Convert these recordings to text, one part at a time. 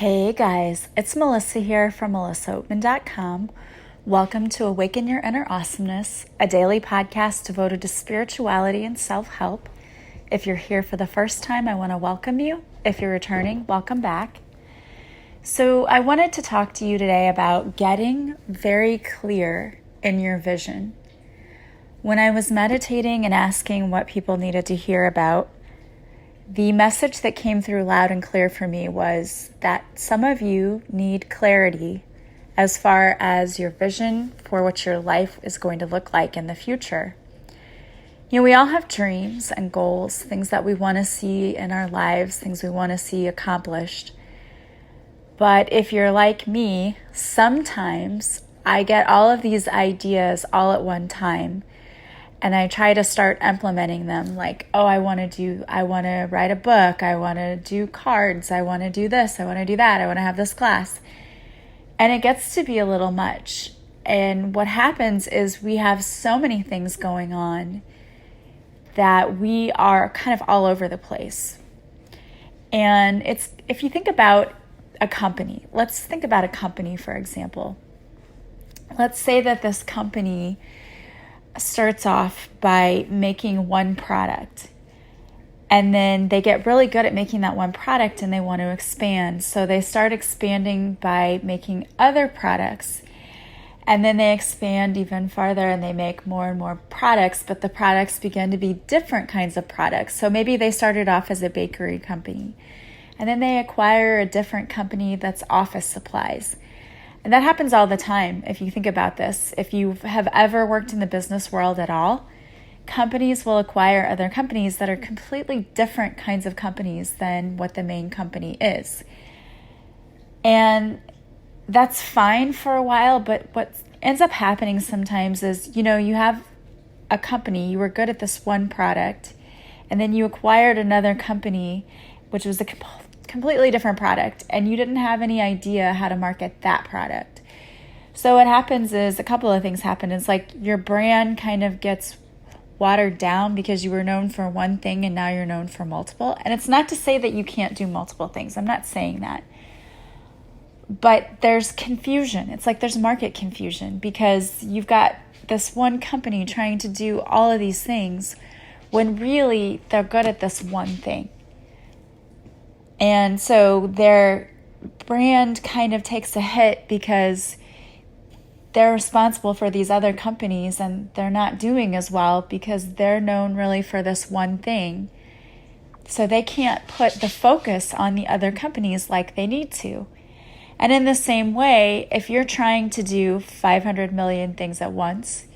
Hey guys, it's Melissa here from melissaoatman.com. Welcome to Awaken Your Inner Awesomeness, a daily podcast devoted to spirituality and self-help. If you're here for the first time, I want to welcome you. If you're returning, welcome back. So I wanted to talk to you today about getting very clear in your vision. When I was meditating and asking what people needed to hear about, the message that came through loud and clear for me was that some of you need clarity as far as your vision for what your life is going to look like in the future. You know, we all have dreams and goals, things that we want to see in our lives, things we want to see accomplished. But if you're like me, sometimes I get all of these ideas all at one time. And I try to start implementing them like, I want to write a book. I want to do cards. I want to do this. I want to do that. I want to have this class. And it gets to be a little much. And what happens is we have so many things going on that we are kind of all over the place. And if you think about a company, let's think about a company, for example. Let's say that this company starts off by making one product, and then they get really good at making that one product and they want to expand. So they start expanding by making other products, and then they expand even farther and they make more and more products, but the products begin to be different kinds of products. So maybe they started off as a bakery company, and then they acquire a different company that's office supplies. And that happens all the time if you think about this. If you have ever worked in the business world at all, companies will acquire other companies that are completely different kinds of companies than what the main company is. And that's fine for a while, but what ends up happening sometimes is, you have a company, you were good at this one product, and then you acquired another company, which was a completely different product, and you didn't have any idea how to market that product. So what happens is a couple of things happen. It's like your brand kind of gets watered down because you were known for one thing and now you're known for multiple. And it's not to say that you can't do multiple things. I'm not saying that. But there's confusion. It's like there's market confusion because you've got this one company trying to do all of these things when really they're good at this one thing. And so their brand kind of takes a hit because they're responsible for these other companies and they're not doing as well because they're known really for this one thing. So they can't put the focus on the other companies like they need to. And in the same way, if you're trying to do 500 million things at once,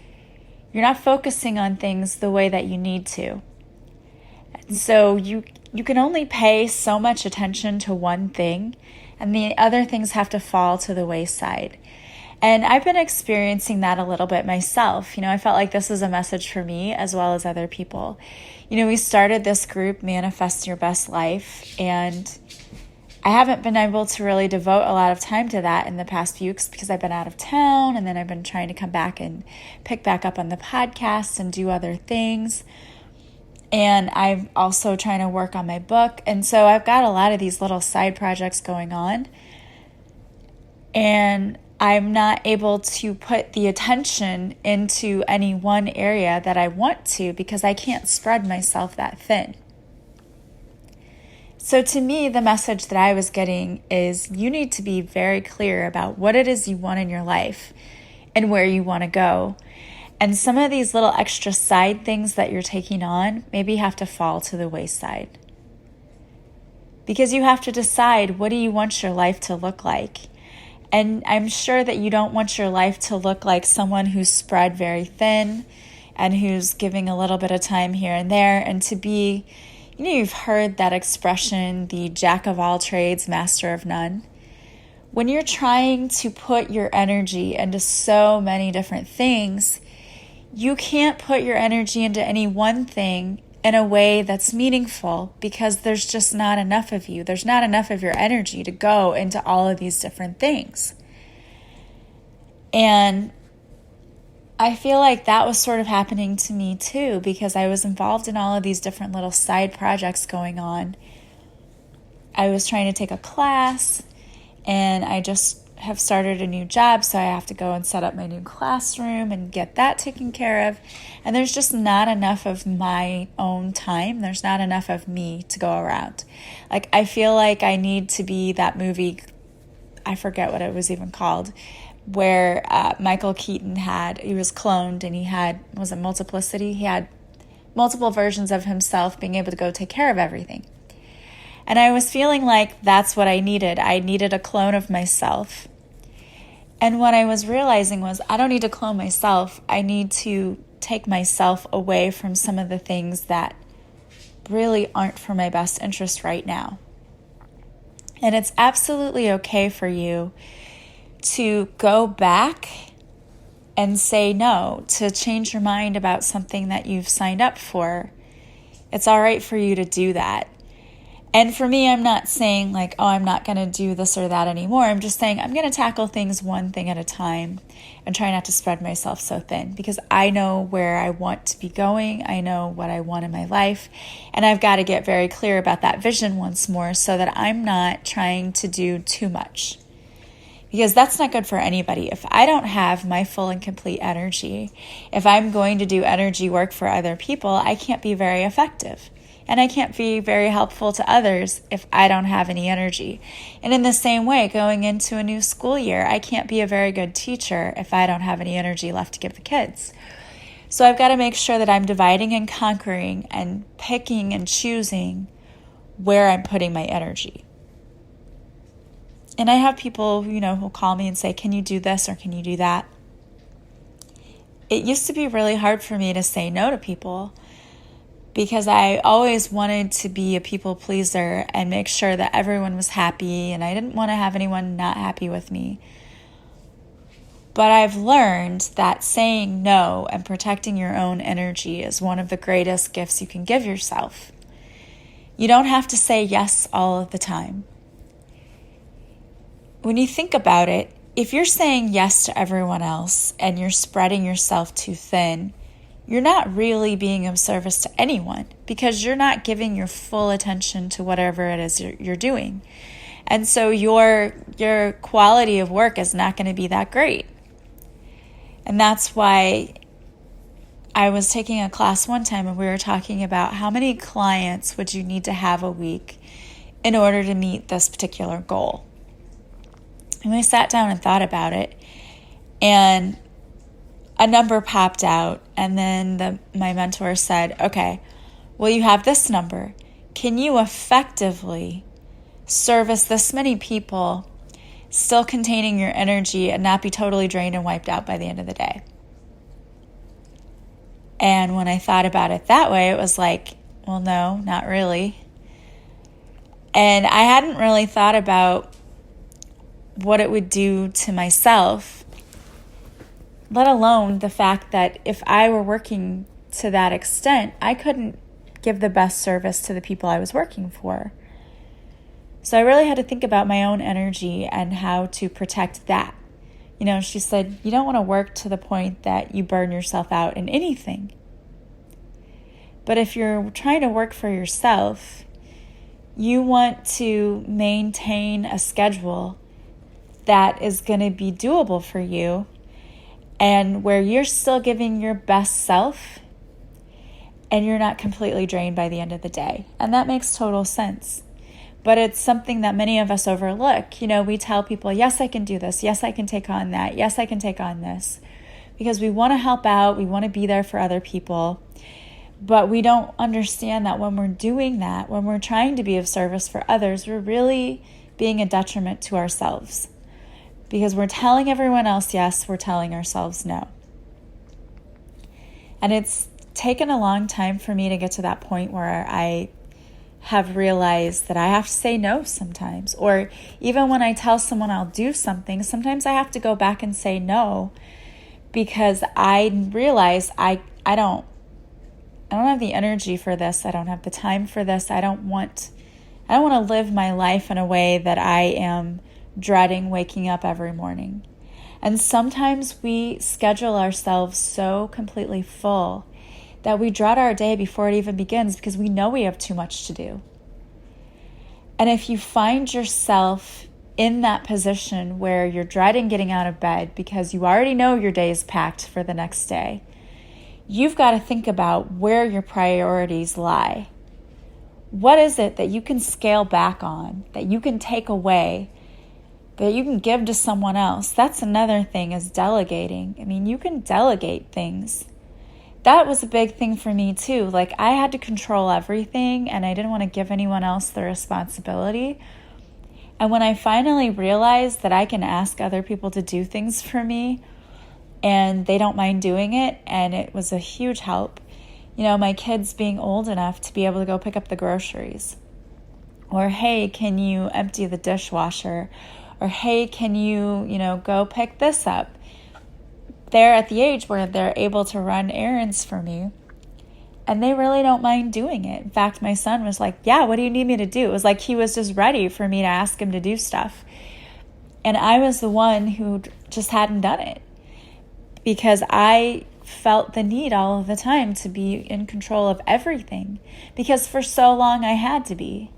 you're not focusing on things the way that you need to. And so you can only pay so much attention to one thing, and the other things have to fall to the wayside. And I've been experiencing that a little bit myself. I felt like this is a message for me as well as other people. We started this group, Manifest Your Best Life, and I haven't been able to really devote a lot of time to that in the past few weeks because I've been out of town, and then I've been trying to come back and pick back up on the podcast and do other things. And I'm also trying to work on my book. And so I've got a lot of these little side projects going on. And I'm not able to put the attention into any one area that I want to because I can't spread myself that thin. So to me, the message that I was getting is you need to be very clear about what it is you want in your life and where you want to go. And some of these little extra side things that you're taking on maybe have to fall to the wayside. Because you have to decide, what do you want your life to look like? And I'm sure that you don't want your life to look like someone who's spread very thin and who's giving a little bit of time here and there. And to be, you've heard that expression, the jack of all trades, master of none. When you're trying to put your energy into so many different things, you can't put your energy into any one thing in a way that's meaningful because there's just not enough of you. There's not enough of your energy to go into all of these different things. And I feel like that was sort of happening to me too because I was involved in all of these different little side projects going on. I was trying to take a class and I just have started a new job, so I have to go and set up my new classroom and get that taken care of. And there's just not enough of my own time. There's not enough of me to go around. Like, I feel like I need to be that movie, I forget what it was even called, where Michael Keaton he was cloned, and he had, was it multiplicity? He had multiple versions of himself being able to go take care of everything. And I was feeling like that's what I needed. I needed a clone of myself. And what I was realizing was, I don't need to clone myself. I need to take myself away from some of the things that really aren't for my best interest right now. And it's absolutely okay for you to go back and say no, to change your mind about something that you've signed up for. It's all right for you to do that. And for me, I'm not saying like, oh, I'm not going to do this or that anymore. I'm just saying I'm going to tackle things one thing at a time and try not to spread myself so thin, because I know where I want to be going. I know what I want in my life. And I've got to get very clear about that vision once more so that I'm not trying to do too much. Because that's not good for anybody. If I don't have my full and complete energy, if I'm going to do energy work for other people, I can't be very effective. And I can't be very helpful to others if I don't have any energy. And in the same way, going into a new school year, I can't be a very good teacher if I don't have any energy left to give the kids. So I've got to make sure that I'm dividing and conquering and picking and choosing where I'm putting my energy. And I have people, who call me and say, can you do this or can you do that? It used to be really hard for me to say no to people, because I always wanted to be a people pleaser and make sure that everyone was happy, and I didn't want to have anyone not happy with me. But I've learned that saying no and protecting your own energy is one of the greatest gifts you can give yourself. You don't have to say yes all of the time. When you think about it, if you're saying yes to everyone else and you're spreading yourself too thin, you're not really being of service to anyone, because you're not giving your full attention to whatever it is you're doing. And so your quality of work is not going to be that great. And that's why I was taking a class one time and we were talking about how many clients would you need to have a week in order to meet this particular goal. And we sat down and thought about it, and a number popped out, and then my mentor said, okay, well, you have this number. Can you effectively service this many people, still containing your energy and not be totally drained and wiped out by the end of the day? And when I thought about it that way, it was like, well, no, not really. And I hadn't really thought about what it would do to myself, let alone the fact that if I were working to that extent, I couldn't give the best service to the people I was working for. So I really had to think about my own energy and how to protect that. She said, you don't want to work to the point that you burn yourself out in anything. But if you're trying to work for yourself, you want to maintain a schedule that is going to be doable for you, and where you're still giving your best self and you're not completely drained by the end of the day. And that makes total sense. But it's something that many of us overlook. We tell people, yes, I can do this. Yes, I can take on that. Yes, I can take on this. Because we want to help out. We want to be there for other people. But we don't understand that when we're doing that, when we're trying to be of service for others, we're really being a detriment to ourselves. Because we're telling everyone else yes, we're telling ourselves no. And it's taken a long time for me to get to that point where I have realized that I have to say no sometimes. Or even when I tell someone I'll do something, sometimes I have to go back and say no, because I realize I don't have the energy for this. I don't have the time for this. I don't want to live my life in a way that I am dreading waking up every morning. And sometimes we schedule ourselves so completely full that we dread our day before it even begins, because we know we have too much to do. And if you find yourself in that position where you're dreading getting out of bed because you already know your day is packed for the next day, you've got to think about where your priorities lie. What is it that you can scale back on, that you can take away, that you can give to someone else? That's another thing, is delegating. I mean, you can delegate things. That was a big thing for me too. Like, I had to control everything and I didn't want to give anyone else the responsibility. And when I finally realized that I can ask other people to do things for me and they don't mind doing it, and it was a huge help. My kids being old enough to be able to go pick up the groceries. Or, hey, can you empty the dishwasher? Or, hey, can you, go pick this up? They're at the age where they're able to run errands for me. And they really don't mind doing it. In fact, my son was like, yeah, what do you need me to do? It was like he was just ready for me to ask him to do stuff. And I was the one who just hadn't done it, because I felt the need all of the time to be in control of everything, because for so long I had to be.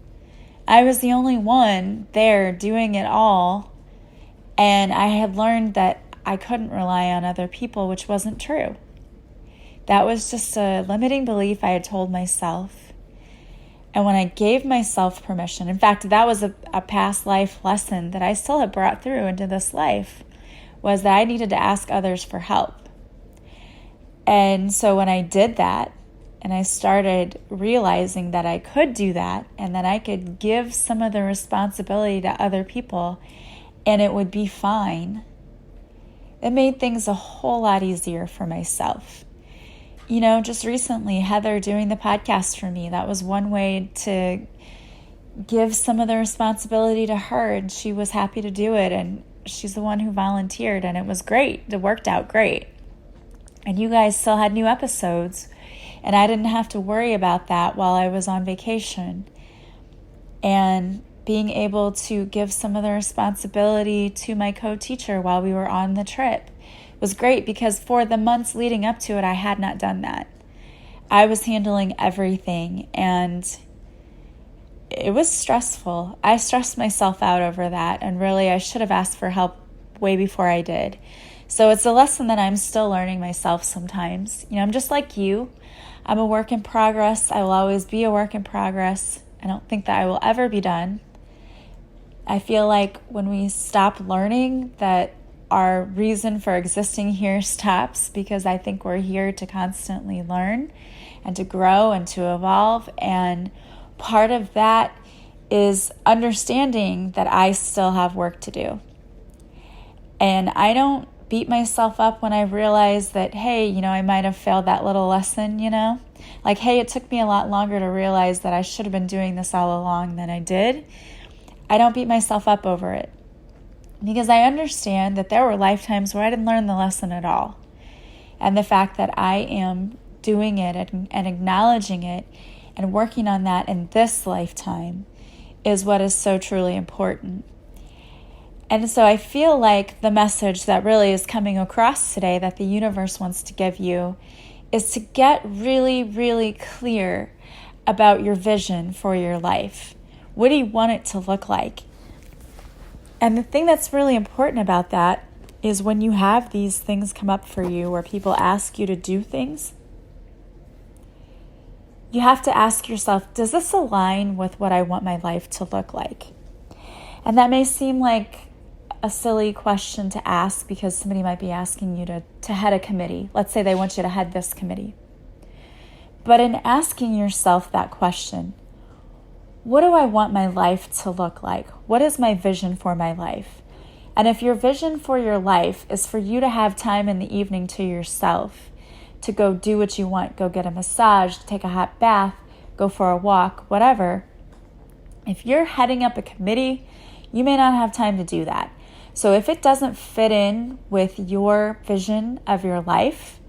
I was the only one there doing it all, and I had learned that I couldn't rely on other people, which wasn't true. That was just a limiting belief I had told myself. And when I gave myself permission, in fact, that was a past life lesson that I still have brought through into this life, was that I needed to ask others for help. And so when I did that, and I started realizing that I could do that, and that I could give some of the responsibility to other people, and it would be fine, it made things a whole lot easier for myself. Just recently, Heather doing the podcast for me, that was one way to give some of the responsibility to her, and she was happy to do it, and she's the one who volunteered, and it was great. It worked out great. And you guys still had new episodes, and I didn't have to worry about that while I was on vacation. And being able to give some of the responsibility to my co-teacher while we were on the trip was great, because for the months leading up to it, I had not done that. I was handling everything, and it was stressful. I stressed myself out over that, and really I should have asked for help way before I did. So it's a lesson that I'm still learning myself sometimes. I'm just like you. I'm a work in progress. I will always be a work in progress. I don't think that I will ever be done. I feel like when we stop learning, that our reason for existing here stops, because I think we're here to constantly learn and to grow and to evolve. And part of that is understanding that I still have work to do. And I don't beat myself up when I realize that, hey, I might have failed that little lesson, Like, hey, it took me a lot longer to realize that I should have been doing this all along than I did. I don't beat myself up over it, because I understand that there were lifetimes where I didn't learn the lesson at all. And the fact that I am doing it and acknowledging it and working on that in this lifetime is what is so truly important. And so I feel like the message that really is coming across today that the universe wants to give you is to get really, really clear about your vision for your life. What do you want it to look like? And the thing that's really important about that is when you have these things come up for you where people ask you to do things, you have to ask yourself, does this align with what I want my life to look like? And that may seem like a silly question to ask, because somebody might be asking you to head a committee. Let's say they want you to head this committee. But in asking yourself that question, what do I want my life to look like? What is my vision for my life? And if your vision for your life is for you to have time in the evening to yourself, to go do what you want, go get a massage, take a hot bath, go for a walk, whatever, if you're heading up a committee, you may not have time to do that. So if it doesn't fit in with your vision of your life,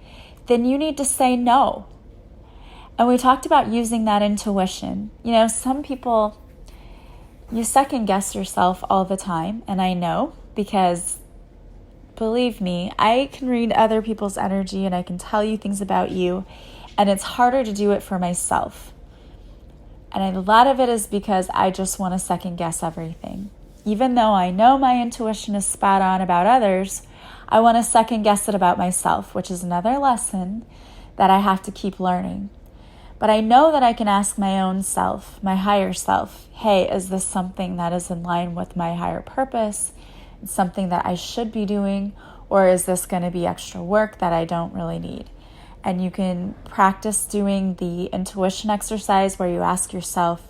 then you need to say no. And we talked about using that intuition. Some people, you second guess yourself all the time. And I know, because believe me, I can read other people's energy and I can tell you things about you. And it's harder to do it for myself. And a lot of it is because I just want to second guess everything. even though I know my intuition is spot on about others, I want to second guess it about myself, which is another lesson that I have to keep learning. But I know that I can ask my own self, my higher self, hey, is this something that is in line with my higher purpose? It's something that I should be doing, or is this going to be extra work that I don't really need? And you can practice doing the intuition exercise where you ask yourself,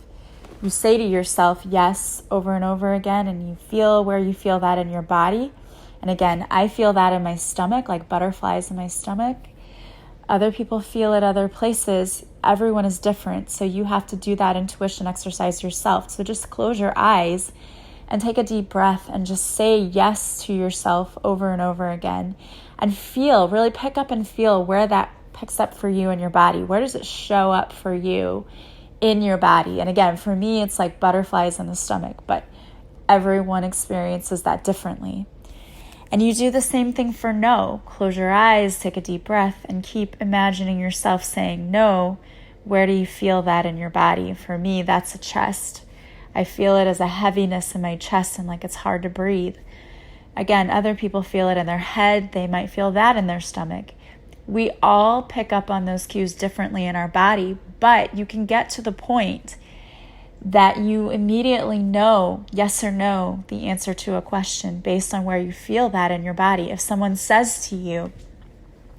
you say to yourself yes over and over again, and you feel where you feel that in your body. And again, I feel that in my stomach, like butterflies in my stomach. Other people feel it other places. Everyone is different, so you have to do that intuition exercise yourself. So just close your eyes and take a deep breath and just say yes to yourself over and over again. And feel, really pick up and feel where that picks up for you in your body. Where does it show up for you in your body? And again, for me, it's like butterflies in the stomach, but everyone experiences that differently. And you do the same thing for no. Close your eyes, take a deep breath, and keep imagining yourself saying no. Where do you feel that in your body? For me, that's a chest. I feel it as a heaviness in my chest and like it's hard to breathe. Again, other people feel it in their head. They might feel that in their stomach. We all pick up on those cues differently in our body, but you can get to the point that you immediately know, yes or no, the answer to a question based on where you feel that in your body. If someone says to you,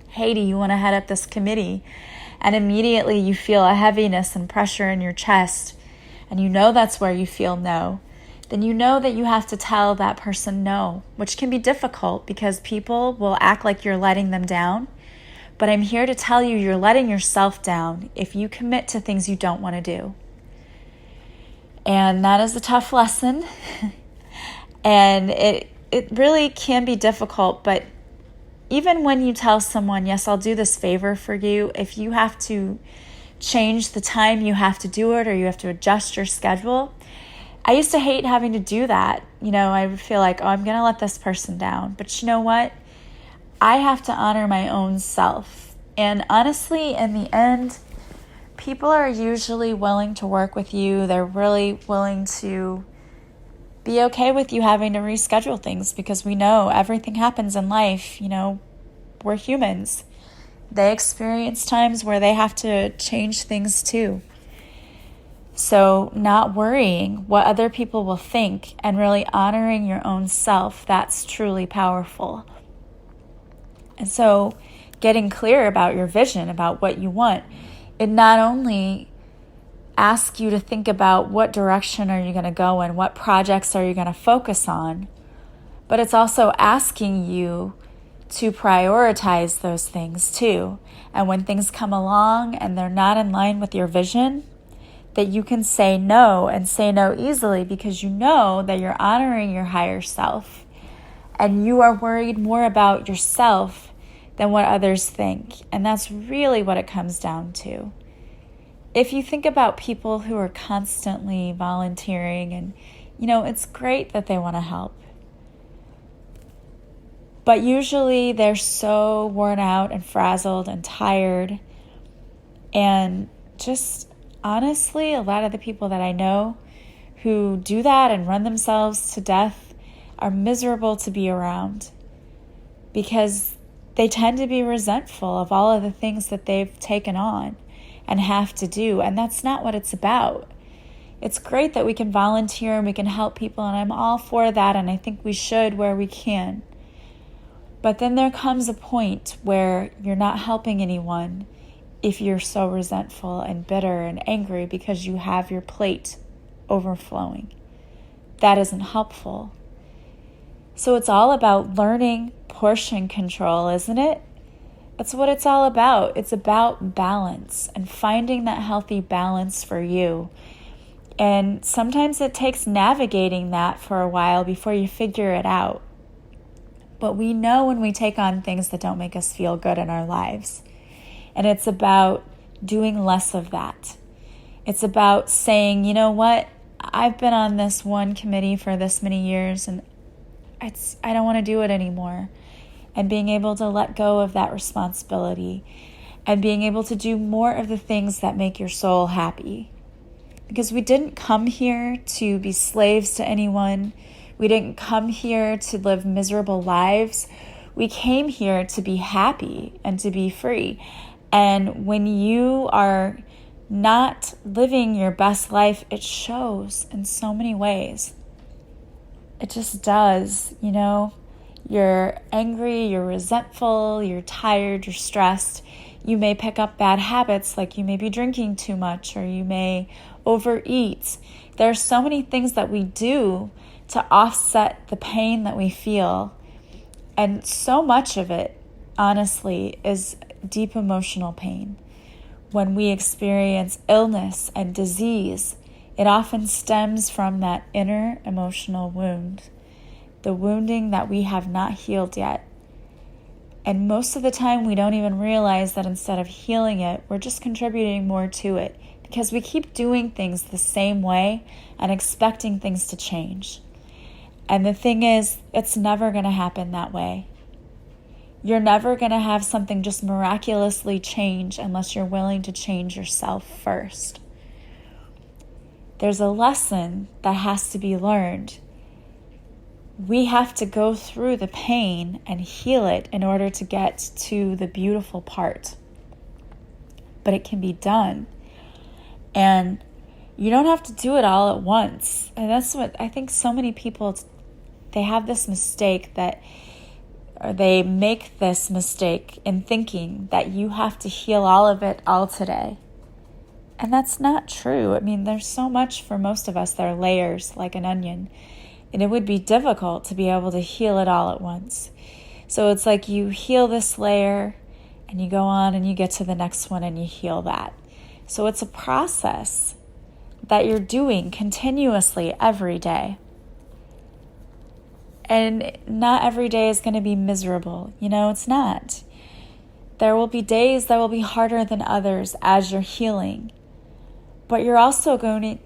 hey, do you want to head up this committee? And immediately you feel a heaviness and pressure in your chest, and you know that's where you feel no, then you know that you have to tell that person no, which can be difficult because people will act like you're letting them down. But I'm here to tell you, you're letting yourself down if you commit to things you don't want to do. And that is a tough lesson. And it really can be difficult. But even when you tell someone, yes, I'll do this favor for you, if you have to change the time you have to do it or you have to adjust your schedule, I used to hate having to do that. I would feel like, I'm going to let this person down. But you know what? I have to honor my own self. And honestly, in the end, people are usually willing to work with you. They're really willing to be okay with you having to reschedule things because we know everything happens in life. We're humans. They experience times where they have to change things too. So not worrying what other people will think and really honoring your own self, that's truly powerful. And so getting clear about your vision, about what you want, it not only asks you to think about what direction are you going to go in, what projects are you going to focus on, but it's also asking you to prioritize those things too. And when things come along and they're not in line with your vision, that you can say no and say no easily because you know that you're honoring your higher self and you are worried more about yourself than what others think. And that's really what it comes down to. If you think about people who are constantly volunteering and, it's great that they want to help. But usually they're so worn out and frazzled and tired. And just honestly, a lot of the people that I know who do that and run themselves to death are miserable to be around because they tend to be resentful of all of the things that they've taken on and have to do. And that's not what it's about. It's great that we can volunteer and we can help people, and I'm all for that, and I think we should where we can. But then there comes a point where you're not helping anyone if you're so resentful and bitter and angry because you have your plate overflowing. That isn't helpful. So it's all about learning portion control, isn't it? That's what it's all about. It's about balance and finding that healthy balance for you. And sometimes it takes navigating that for a while before you figure it out. But we know when we take on things that don't make us feel good in our lives. And it's about doing less of that. It's about saying, you know what? I've been on this one committee for this many years and I don't want to do it anymore. And being able to let go of that responsibility and being able to do more of the things that make your soul happy. Because we didn't come here to be slaves to anyone. We didn't come here to live miserable lives. We came here to be happy and to be free. And when you are not living your best life, it shows in so many ways. It just does, You're angry, you're resentful, you're tired, you're stressed. You may pick up bad habits, like you may be drinking too much or you may overeat. There are so many things that we do to offset the pain that we feel. And so much of it, honestly, is deep emotional pain. When we experience illness and disease, it often stems from that inner emotional wound, the wounding that we have not healed yet. And most of the time, we don't even realize that instead of healing it, we're just contributing more to it because we keep doing things the same way and expecting things to change. And the thing is, it's never going to happen that way. You're never going to have something just miraculously change unless you're willing to change yourself first. There's a lesson that has to be learned. We have to go through the pain and heal it in order to get to the beautiful part. But it can be done. And you don't have to do it all at once. And that's what I think so many people, they have this mistake or they make this mistake in thinking that you have to heal all of it all today. And that's not true. I mean, there's so much for most of us. There are layers like an onion. And it would be difficult to be able to heal it all at once. So it's like you heal this layer and you go on and you get to the next one and you heal that. So it's a process that you're doing continuously every day. And not every day is going to be miserable. It's not. There will be days that will be harder than others as you're healing. But you're also going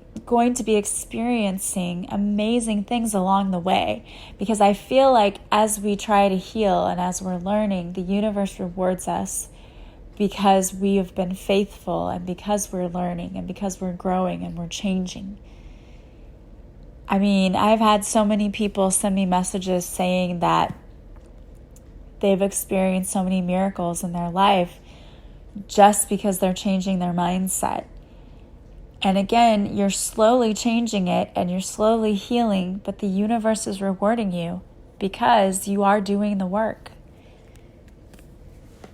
to be experiencing amazing things along the way. Because I feel like as we try to heal and as we're learning, the universe rewards us because we have been faithful and because we're learning and because we're growing and we're changing. I mean, I've had so many people send me messages saying that they've experienced so many miracles in their life just because they're changing their mindset. And again, you're slowly changing it and you're slowly healing, but the universe is rewarding you because you are doing the work.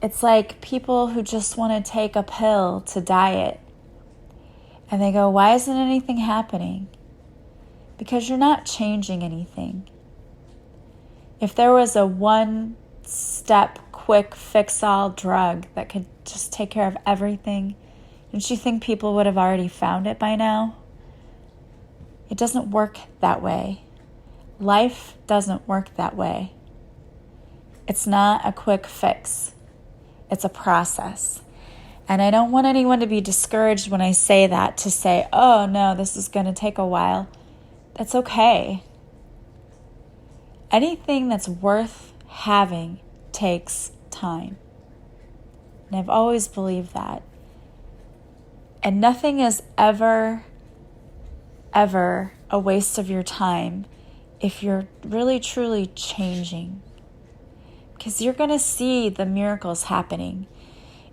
It's like people who just want to take a pill to diet. And they go, why isn't anything happening? Because you're not changing anything. If there was a one-step, quick, fix-all drug that could just take care of everything, don't you think people would have already found it by now? It doesn't work that way. Life doesn't work that way. It's not a quick fix. It's a process. And I don't want anyone to be discouraged when I say that, to say, oh no, this is going to take a while. That's okay. Anything that's worth having takes time. And I've always believed that. And nothing is ever a waste of your time if you're really, truly changing. Because you're going to see the miracles happening.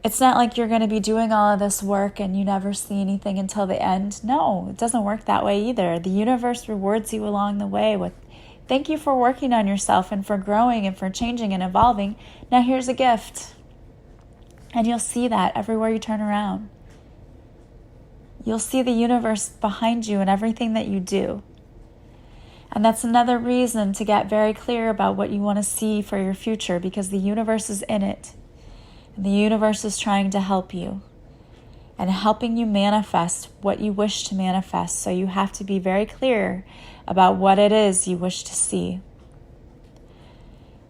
It's not like you're going to be doing all of this work and you never see anything until the end. No, it doesn't work that way either. The universe rewards you along the way with, thank you for working on yourself and for growing and for changing and evolving. Now here's a gift. And you'll see that everywhere you turn around. You'll see the universe behind you in everything that you do. And that's another reason to get very clear about what you want to see for your future, because the universe is in it. And the universe is trying to help you and helping you manifest what you wish to manifest. So you have to be very clear about what it is you wish to see.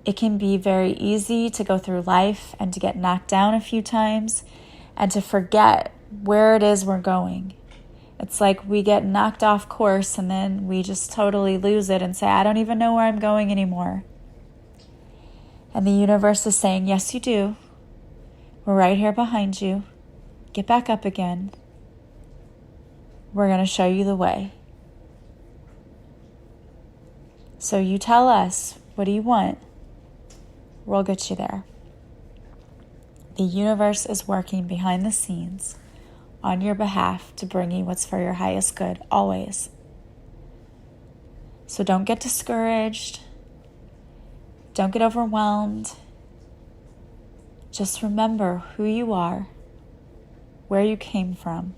It can be very easy to go through life and to get knocked down a few times and to forget where it is we're going. It's like we get knocked off course and then we just totally lose it and say, I don't even know where I'm going anymore. And the universe is saying, yes, you do. We're right here behind you. Get back up again. We're going to show you the way. So you tell us, what do you want? We'll get you there. The universe is working behind the scenes on your behalf to bring you what's for your highest good, always. So don't get discouraged. Don't get overwhelmed. Just remember who you are, where you came from,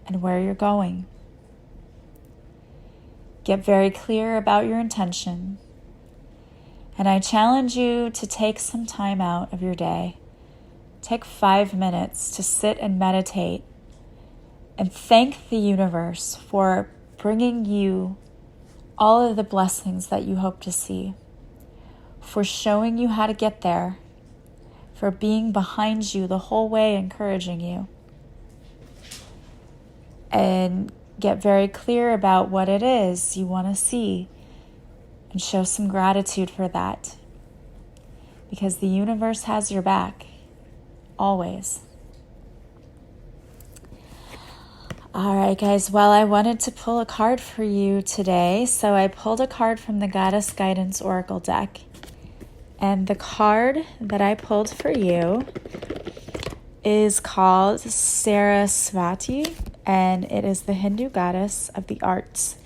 and where you're going. Get very clear about your intention. And I challenge you to take some time out of your day. Take 5 minutes to sit and meditate and thank the universe for bringing you all of the blessings that you hope to see, for showing you how to get there, for being behind you the whole way, encouraging you. And get very clear about what it is you want to see and show some gratitude for that, because the universe has your back, always. All right, guys. Well, I wanted to pull a card for you today, so I pulled a card from the Goddess Guidance Oracle deck. And the card that I pulled for you is called Saraswati, and it is the Hindu goddess of the arts.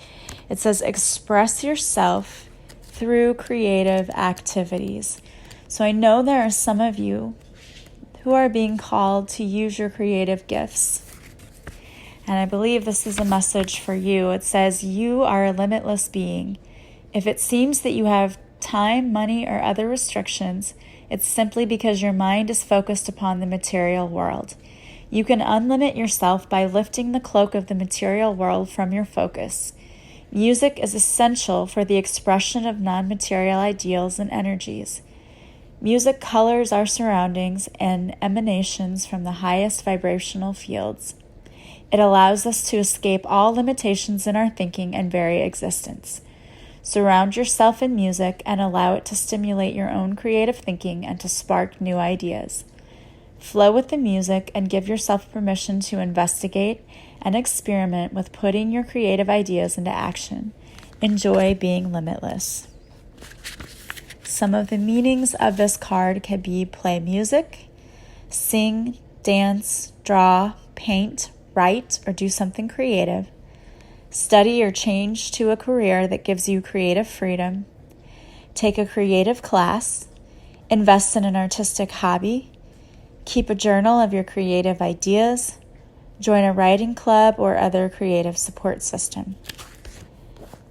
It says, express yourself through creative activities. So I know there are some of you who are being called to use your creative gifts. And I believe this is a message for you. It says, you are a limitless being. If it seems that you have time, money, or other restrictions, it's simply because your mind is focused upon the material world. You can unlimit yourself by lifting the cloak of the material world from your focus. Music is essential for the expression of non-material ideals and energies. Music colors our surroundings and emanations from the highest vibrational fields. It allows us to escape all limitations in our thinking and very existence. Surround yourself in music and allow it to stimulate your own creative thinking and to spark new ideas. Flow with the music and give yourself permission to investigate and experiment with putting your creative ideas into action. Enjoy being limitless. Some of the meanings of this card could be play music, sing, dance, draw, paint, write, or do something creative. Study or change to a career that gives you creative freedom. Take a creative class. Invest in an artistic hobby. Keep a journal of your creative ideas. Join a writing club or other creative support system.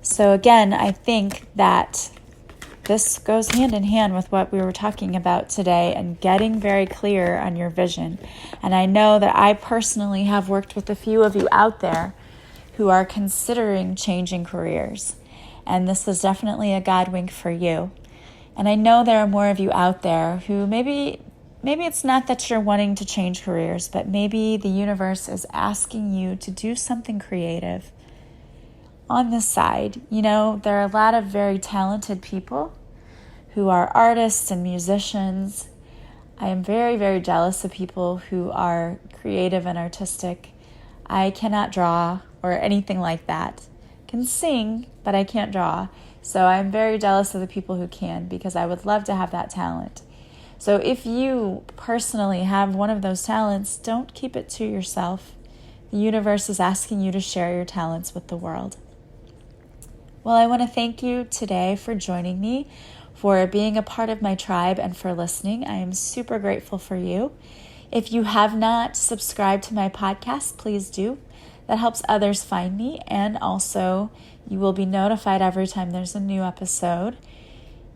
So again, I think that this goes hand in hand with what we were talking about today and getting very clear on your vision. And I know that I personally have worked with a few of you out there who are considering changing careers. And this is definitely a God wink for you. And I know there are more of you out there who maybe it's not that you're wanting to change careers, but maybe the universe is asking you to do something creative on the side. You know, there are a lot of very talented people who are artists and musicians. I am very, very jealous of people who are creative and artistic. I cannot draw or anything like that. Can sing, but I can't draw. So I'm very jealous of the people who can, because I would love to have that talent. So if you personally have one of those talents, don't keep it to yourself. The universe is asking you to share your talents with the world. Well, I want to thank you today for joining me, for being a part of my tribe, and for listening. I am super grateful for you. If you have not subscribed to my podcast, please do. That helps others find me, and also you will be notified every time there's a new episode.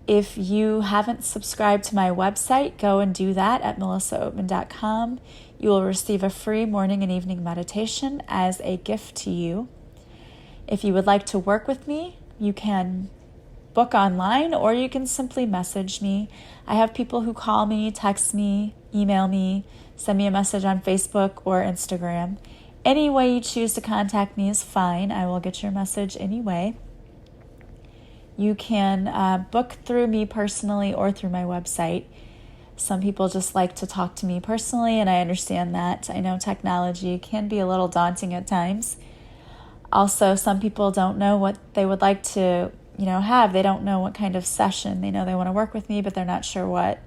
If you haven't subscribed to my website, go and do that at melissaoatman.com. You will receive a free morning and evening meditation as a gift to you. If you would like to work with me, you can book online, or you can simply message me. I have people who call me, text me, email me, send me a message on Facebook or Instagram. Any way you choose to contact me is fine. I will get your message anyway. You can book through me personally or through my website. Some people just like to talk to me personally, and I understand that. I know technology can be a little daunting at times. Also, some people don't know what they would like to have. They don't know what kind of session. They know they want to work with me, but they're not sure what.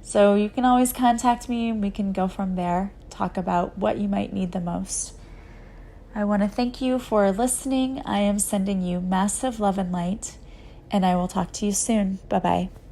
So you can always contact me and we can go from there, talk about what you might need the most. I want to thank you for listening. I am sending you massive love and light, and I will talk to you soon. Bye-bye.